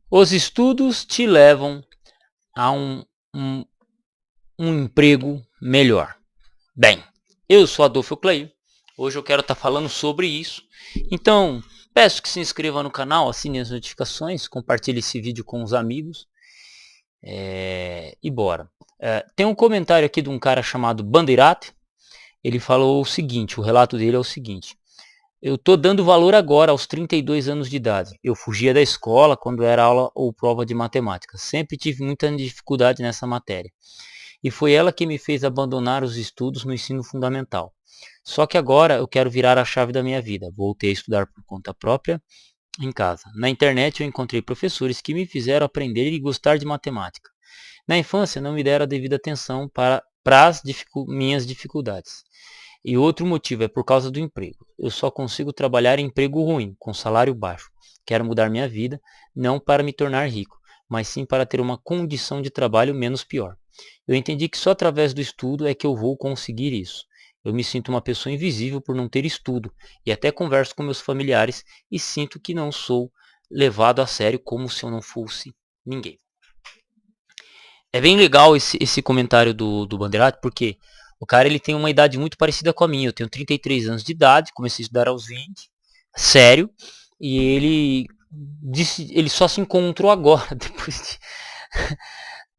Os estudos te levam a um, um emprego melhor. Bem, eu sou Adolfo Clay. Hoje eu quero estar falando sobre isso. Então, peço que se inscreva no canal, assine as notificações, compartilhe esse vídeo com os amigos. E bora. Tem um comentário aqui de um cara chamado Bandeirate. Ele falou o seguinte, o relato dele é o seguinte. Eu tô dando valor agora aos 32 anos de idade. Eu fugia da escola quando era aula ou prova de matemática. Sempre tive muita dificuldade nessa matéria. E foi ela que me fez abandonar os estudos no ensino fundamental. Só que agora eu quero virar a chave da minha vida. Voltei a estudar por conta própria em casa. Na internet eu encontrei professores que me fizeram aprender e gostar de matemática. Na infância não me deram a devida atenção para as minhas dificuldades. E outro motivo é por causa do emprego. Eu só consigo trabalhar em emprego ruim, com salário baixo. Quero mudar minha vida, não para me tornar rico, mas sim para ter uma condição de trabalho menos pior. Eu entendi que só através do estudo é que eu vou conseguir isso. Eu me sinto uma pessoa invisível por não ter estudo, e até converso com meus familiares e sinto que não sou levado a sério como se eu não fosse ninguém. É bem legal esse comentário do Bandeirati, porque o cara ele tem uma idade muito parecida com a minha. Eu tenho 33 anos de idade, comecei a estudar aos 20, sério, e ele só se encontrou agora, depois de...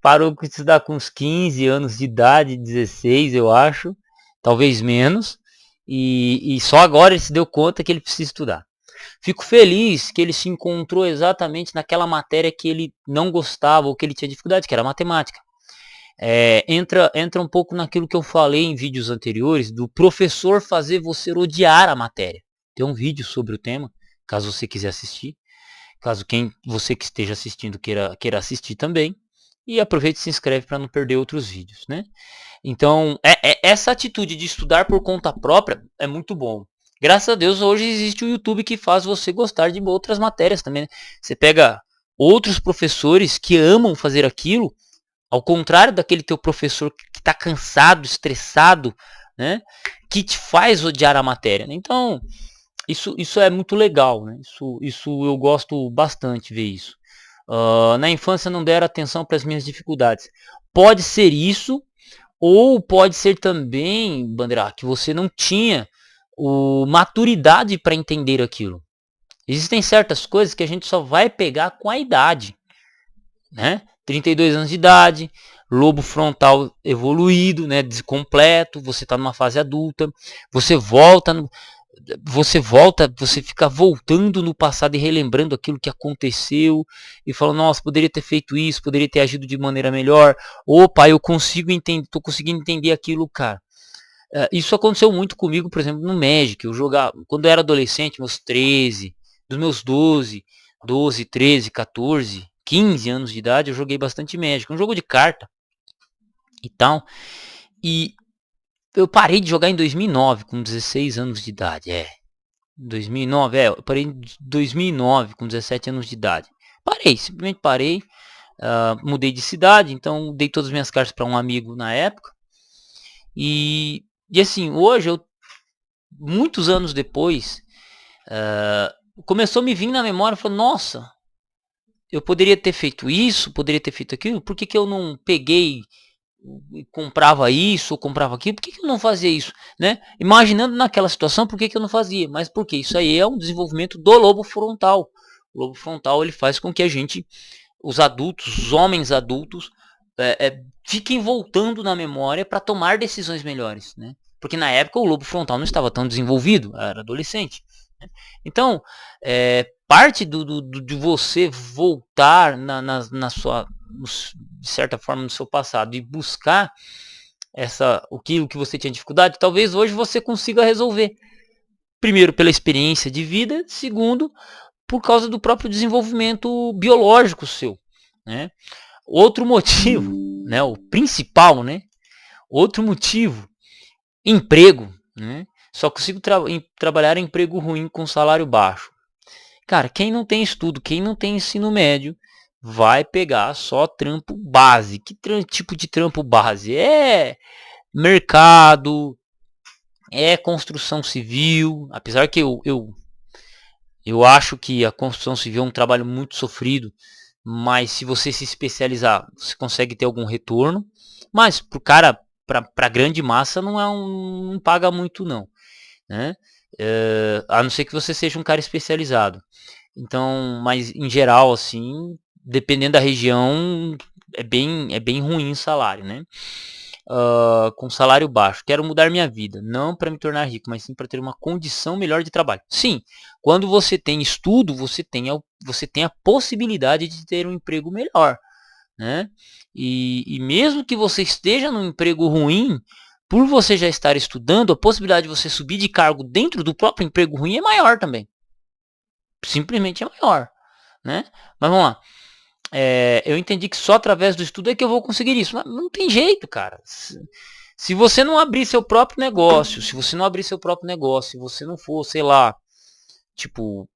Parou de estudar com uns 15 anos de idade, 16 eu acho, talvez menos, e só agora ele se deu conta que ele precisa estudar. Fico feliz que ele se encontrou exatamente naquela matéria que ele não gostava ou que ele tinha dificuldade, que era matemática. Entra um pouco naquilo que eu falei em vídeos anteriores, do professor fazer você odiar a matéria. Tem um vídeo sobre o tema, caso você quiser assistir. Caso você que esteja assistindo queira assistir também. E aproveite e se inscreve para não perder outros vídeos, né? Então, essa atitude de estudar por conta própria é muito bom. Graças a Deus, hoje existe o YouTube que faz você gostar de outras matérias também, né? Você pega outros professores que amam fazer aquilo, ao contrário daquele teu professor que está cansado, estressado, né? Que te faz odiar a matéria. Então, isso é muito legal, né? Isso eu gosto bastante de ver isso. Na infância não deram atenção para as minhas dificuldades. Pode ser isso, ou pode ser também, Bandeira, que você não tinha maturidade para entender aquilo. Existem certas coisas que a gente só vai pegar com a idade, né? 32 anos de idade, lobo frontal evoluído, né, descompleto, você está numa fase adulta, você volta, você fica voltando no passado e relembrando aquilo que aconteceu e falando, nossa, poderia ter feito isso, poderia ter agido de maneira melhor. Opa, eu consigo entender, tô conseguindo entender aquilo, cara. Isso aconteceu muito comigo, por exemplo, no Magic. Eu jogava, quando eu era adolescente, meus 13, dos meus 12, 13, 14, 15 anos de idade, eu joguei bastante Magic. Um jogo de carta e tal. E eu parei de jogar em 2009, com 16 anos de idade. 2009, eu parei em 2009, com 17 anos de idade. Simplesmente parei. Mudei de cidade, então dei todas as minhas cartas para um amigo na época. E assim, hoje, muitos anos depois, começou a me vir na memória, falou, nossa, eu poderia ter feito isso, poderia ter feito aquilo, por que eu não peguei e comprava isso ou comprava aquilo, por que eu não fazia isso, né? Imaginando naquela situação, por que eu não fazia? Mas por quê? Isso aí é um desenvolvimento do lobo frontal. O lobo frontal ele faz com que a gente, os adultos, os homens adultos, fiquem voltando na memória para tomar decisões melhores, né? Porque na época o lobo frontal não estava tão desenvolvido, era adolescente. Né? Então, parte de você voltar na sua, de certa forma, no seu passado e buscar aquilo que você tinha dificuldade, talvez hoje você consiga resolver. Primeiro, pela experiência de vida, segundo, por causa do próprio desenvolvimento biológico seu, né? Outro motivo, né, o principal, né? Outro motivo, emprego, né? Só consigo trabalhar em emprego ruim com salário baixo. Cara, quem não tem estudo, quem não tem ensino médio, vai pegar só trampo base. Que tipo de trampo base? É mercado, é construção civil. Apesar que eu acho que a construção civil é um trabalho muito sofrido, mas se você se especializar, você consegue ter algum retorno. Mas pro cara, para grande massa, não paga muito não, né? A não ser que você seja um cara especializado. Então, mas em geral, assim, dependendo da região, é bem ruim o salário, né? Com salário baixo. Quero mudar minha vida, não para me tornar rico, mas sim para ter uma condição melhor de trabalho. Sim, quando você tem estudo, você tem a possibilidade de ter um emprego melhor, né? E mesmo que você esteja num emprego ruim, por você já estar estudando, a possibilidade de você subir de cargo dentro do próprio emprego ruim é maior também. Simplesmente é maior, né? Mas vamos lá. Eu entendi que só através do estudo é que eu vou conseguir isso. Mas não tem jeito, cara. Se você não abrir seu próprio negócio, se você não for, sei lá, tipo,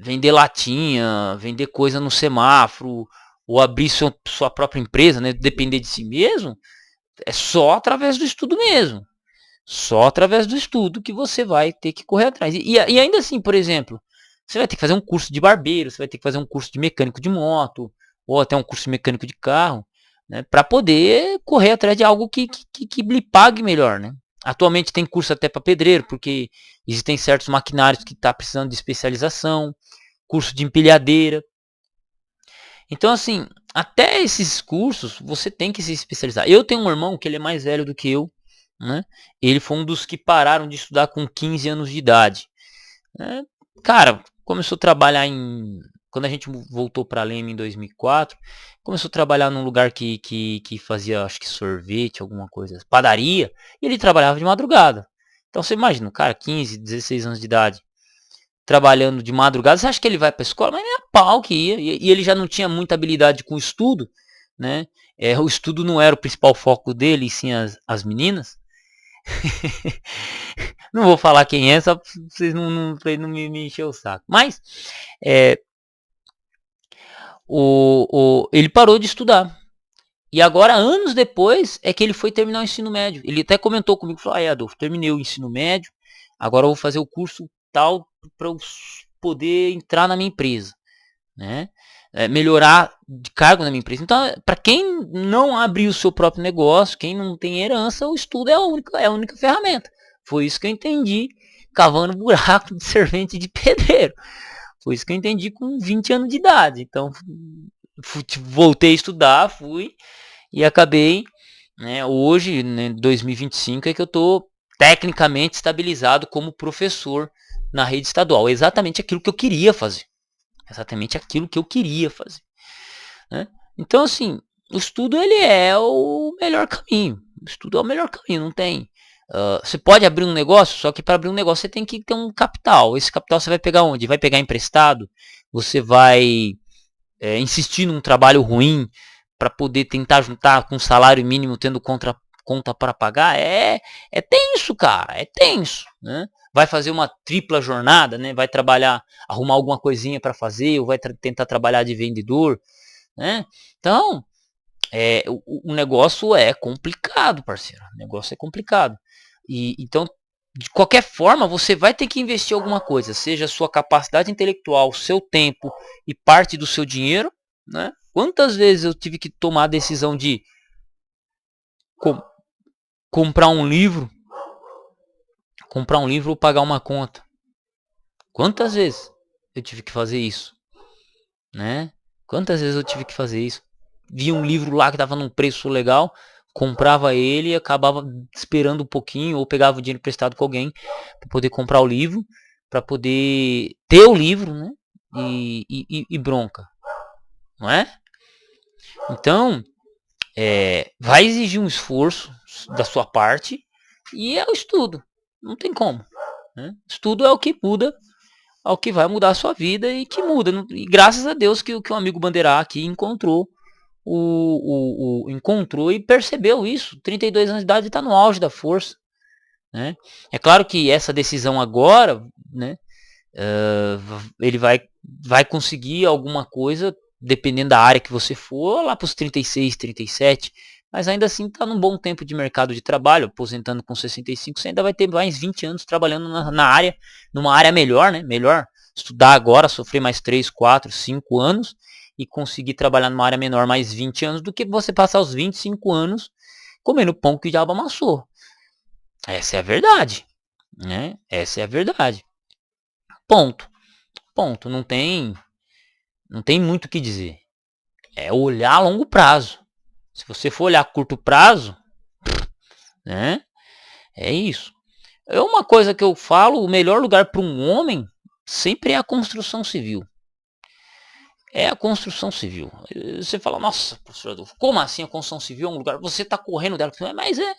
vender latinha, vender coisa no semáforo, ou abrir sua própria empresa, né, depender de si mesmo, é só através do estudo mesmo. Só através do estudo que você vai ter que correr atrás. E ainda assim, por exemplo, você vai ter que fazer um curso de barbeiro, você vai ter que fazer um curso de mecânico de moto, ou até um curso de mecânico de carro, né, para poder correr atrás de algo que lhe pague melhor, né? Atualmente tem curso até para pedreiro, porque existem certos maquinários que está precisando de especialização, curso de empilhadeira. Então, assim, até esses cursos você tem que se especializar. Eu tenho um irmão que ele é mais velho do que eu, né? Ele foi um dos que pararam de estudar com 15 anos de idade. Cara, começou a trabalhar quando a gente voltou para Leme em 2004, começou a trabalhar num lugar que fazia, acho que sorvete, alguma coisa, padaria, e ele trabalhava de madrugada. Então você imagina, cara, 15, 16 anos de idade, trabalhando de madrugada, você acha que ele vai para a escola? Mas nem a pau que ia, e ele já não tinha muita habilidade com o estudo, né? O estudo não era o principal foco dele, e sim as meninas. Não vou falar quem é, só pra vocês não me encher o saco. Mas ele parou de estudar. E agora, anos depois, é que ele foi terminar o ensino médio. Ele até comentou comigo, falou, Adolfo, terminei o ensino médio, agora eu vou fazer o curso tal para eu poder entrar na minha empresa, né? Melhorar de cargo na minha empresa. Então, para quem não abriu o seu próprio negócio, quem não tem herança, o estudo é a única ferramenta. Foi isso que eu entendi cavando buraco de servente de pedreiro. Foi isso que eu entendi com 20 anos de idade. Então, voltei a estudar, fui e acabei, né, hoje, né, 2025, é que eu estou tecnicamente estabilizado como professor na rede estadual. Exatamente aquilo que eu queria fazer. Exatamente aquilo que eu queria fazer, né? Então, assim, o estudo ele é o melhor caminho. O estudo é o melhor caminho, não tem. Você pode abrir um negócio, só que para abrir um negócio você tem que ter um capital. Esse capital você vai pegar onde? Vai pegar emprestado? Você vai insistir num trabalho ruim para poder tentar juntar com salário mínimo, tendo conta para pagar? É tenso, cara. É tenso, né? Vai fazer uma tripla jornada, né? Vai trabalhar, arrumar alguma coisinha para fazer, ou vai tentar trabalhar de vendedor, né? Então, o negócio é complicado, parceiro. O negócio é complicado. Então, de qualquer forma, você vai ter que investir alguma coisa, seja a sua capacidade intelectual, seu tempo e parte do seu dinheiro, né? Quantas vezes eu tive que tomar a decisão de comprar um livro ou pagar uma conta? Quantas vezes eu tive que fazer isso, né? Quantas vezes eu tive que fazer isso? Via um livro lá que estava num preço legal, comprava ele e acabava esperando um pouquinho, ou pegava o dinheiro emprestado com alguém para poder comprar o livro, para poder ter o livro, né? E bronca, não é? Então, vai exigir um esforço da sua parte, e é o estudo, não tem como, né? Estudo é o que muda, é o que vai mudar a sua vida e que muda. E graças a Deus que o amigo Bandeira aqui encontrou encontrou e percebeu isso. 32 anos de idade, está no auge da força, né? É claro que essa decisão agora, né, ele vai conseguir alguma coisa, dependendo da área que você for, lá para os 36, 37, mas ainda assim está num bom tempo de mercado de trabalho, aposentando com 65, você ainda vai ter mais 20 anos trabalhando na área, numa área melhor, né? Melhor estudar agora, sofrer mais 3, 4, 5 anos, e conseguir trabalhar numa área menor mais 20 anos do que você passar os 25 anos comendo pão que o diabo amassou. Essa é a verdade, né? Essa é a verdade. Ponto. Ponto. Não tem muito o que dizer. É olhar a longo prazo. Se você for olhar a curto prazo, né? É isso. É uma coisa que eu falo, o melhor lugar para um homem sempre é a construção civil. É a construção civil. Você fala, nossa, professor Adolfo, como assim a construção civil é um lugar? Você está correndo dela. Mas é.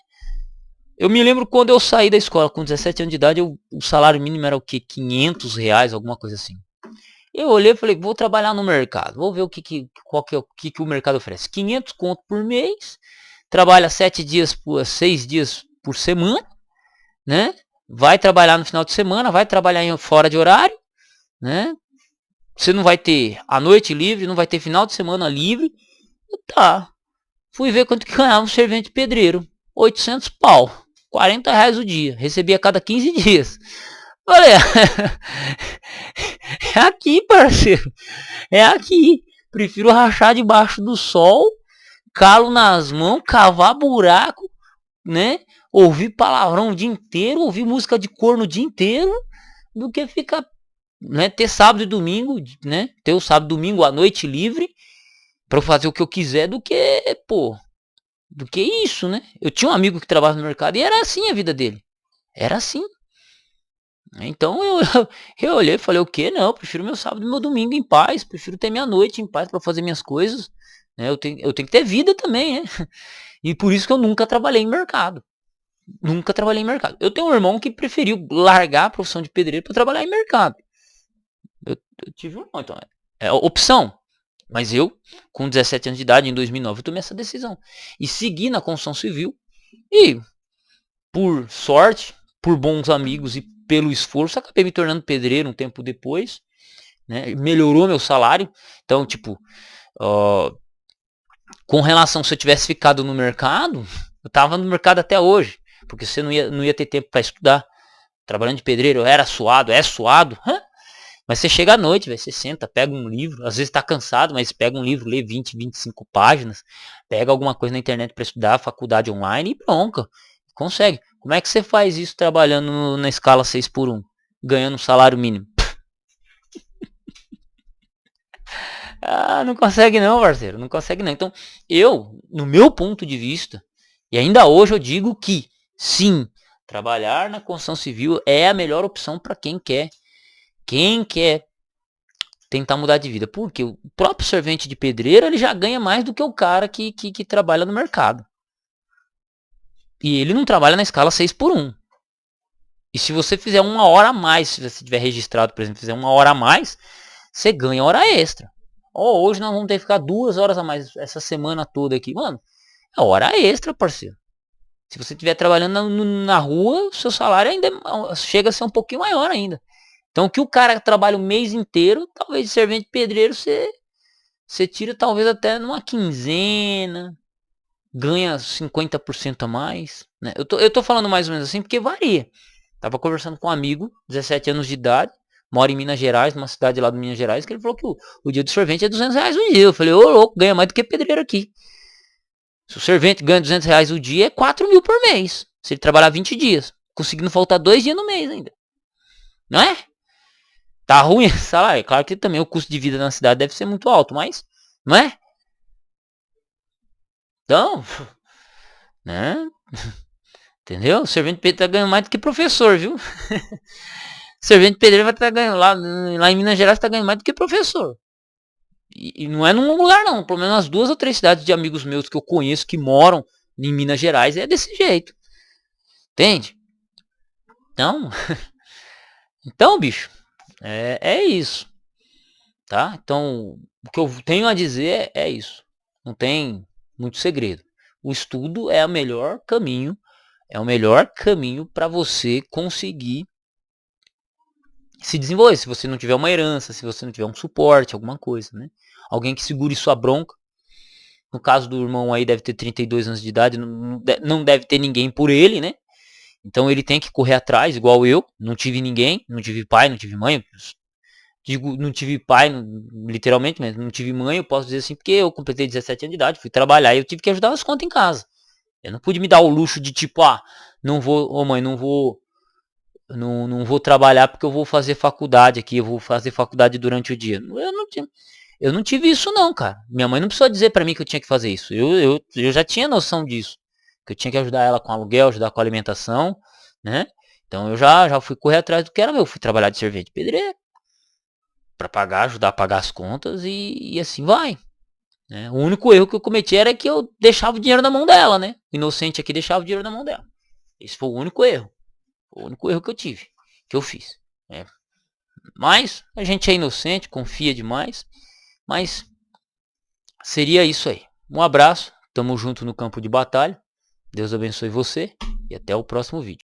Eu me lembro quando eu saí da escola com 17 anos de idade, o salário mínimo era o quê? R$ 500, alguma coisa assim. Eu olhei e falei, vou trabalhar no mercado. Vou ver o que o mercado oferece. 500 conto por mês. Trabalha 6 dias por semana, né? Vai trabalhar no final de semana, vai trabalhar fora de horário, né? Você não vai ter a noite livre, não vai ter final de semana livre. Tá. Fui ver quanto que ganhava um servente pedreiro. 800 pau. R$ 40 o dia. Recebia a cada 15 dias. Olha, é aqui, parceiro. É aqui. Prefiro rachar debaixo do sol, calo nas mãos, cavar buraco, né? Ouvir palavrão o dia inteiro, ouvir música de corno o dia inteiro, do que ficar, né? Ter sábado e domingo, né? Ter o sábado e domingo à noite livre para fazer o que eu quiser, do que isso, né? Eu tinha um amigo que trabalhava no mercado e era assim a vida dele. Era assim. Então eu olhei e falei, o que? Não, eu prefiro meu sábado e meu domingo em paz, prefiro ter minha noite em paz para fazer minhas coisas, né? Eu tenho que ter vida também, né? E por isso que eu nunca trabalhei em mercado. Nunca trabalhei em mercado. Eu tenho um irmão que preferiu largar a profissão de pedreiro para trabalhar em mercado. Eu tive um irmão, então é opção. Mas eu, com 17 anos de idade, em 2009, eu tomei essa decisão. E segui na construção civil. E, por sorte, por bons amigos e pelo esforço, acabei me tornando pedreiro um tempo depois, né? Melhorou meu salário. Então, tipo, com relação, se eu tivesse ficado no mercado, eu tava no mercado até hoje, porque você não ia ter tempo para estudar. Trabalhando de pedreiro, eu era suado, é suado, mas você chega à noite, véio, você senta, pega um livro, às vezes tá cansado, mas pega um livro, lê 20, 25 páginas, pega alguma coisa na internet para estudar, faculdade online e pronto, consegue. Como é que você faz isso trabalhando na escala 6x1, ganhando um salário mínimo? Não consegue não, parceiro, não consegue não. Então, no meu ponto de vista, e ainda hoje eu digo que, sim, trabalhar na construção civil é a melhor opção para quem quer tentar mudar de vida. Porque o próprio servente de pedreiro, ele já ganha mais do que o cara que trabalha no mercado. E ele não trabalha na escala 6x1. E se você fizer 1 hora a mais, se você tiver registrado, por exemplo, fizer 1 hora a mais, você ganha hora extra. Hoje nós vamos ter que ficar 2 horas a mais essa semana toda aqui. Mano, é hora extra, parceiro. Se você estiver trabalhando na rua, seu salário ainda chega a ser um pouquinho maior ainda. Então, que o cara trabalha o mês inteiro, talvez de servente pedreiro, você tira talvez até numa quinzena, ganha 50% a mais. Né? Eu tô falando mais ou menos assim porque varia. Tava conversando com um amigo, 17 anos de idade, mora em Minas Gerais, numa cidade lá de Minas Gerais, que ele falou que o dia do servente é R$ 200 o dia. Eu falei, ô louco, ganha mais do que pedreiro aqui. Se o servente ganha R$ 200 o dia, é 4 mil por mês. Se ele trabalhar 20 dias, conseguindo faltar 2 dias no mês ainda. Não é? Tá ruim esse salário? Claro que também o custo de vida na cidade deve ser muito alto, mas não é? Então, né? Entendeu? O servente pedreiro tá ganhando mais do que professor, viu? Servente pedreiro vai estar ganhando lá em Minas Gerais, tá ganhando mais do que professor. E não é num lugar não, pelo menos nas 2 ou 3 cidades de amigos meus que eu conheço que moram em Minas Gerais é desse jeito. Entende? Então, bicho, é isso. Tá? Então, o que eu tenho a dizer é isso. Não tem muito segredo. O estudo é o melhor caminho. É o melhor caminho para você conseguir se desenvolver. Se você não tiver uma herança, se você não tiver um suporte, alguma coisa, né? Alguém que segure sua bronca. No caso do irmão aí deve ter 32 anos de idade, não deve ter ninguém por ele, né? Então ele tem que correr atrás, igual eu. Não tive ninguém, não tive pai, não tive mãe. digo, não tive pai, literalmente, mas não tive mãe, eu posso dizer assim, porque eu completei 17 anos de idade, fui trabalhar e eu tive que ajudar as contas em casa. Eu não pude me dar o luxo de tipo, não vou, mãe, não vou trabalhar porque eu vou fazer faculdade aqui, eu vou fazer faculdade durante o dia. Eu não tive isso não, cara. Minha mãe não precisou dizer pra mim que eu tinha que fazer isso. Eu já tinha noção disso. Que eu tinha que ajudar ela com aluguel, ajudar com alimentação, né? Então eu já fui correr atrás do que era meu. Fui trabalhar de servente de pedreiro para pagar, ajudar a pagar as contas e assim vai. Né? O único erro que eu cometi era que eu deixava o dinheiro na mão dela, né? O inocente aqui deixava o dinheiro na mão dela. Esse foi o único erro. O único erro que eu tive, que eu fiz. Né? Mas a gente é inocente, confia demais. Mas seria isso aí. Um abraço, tamo junto no campo de batalha. Deus abençoe você e até o próximo vídeo.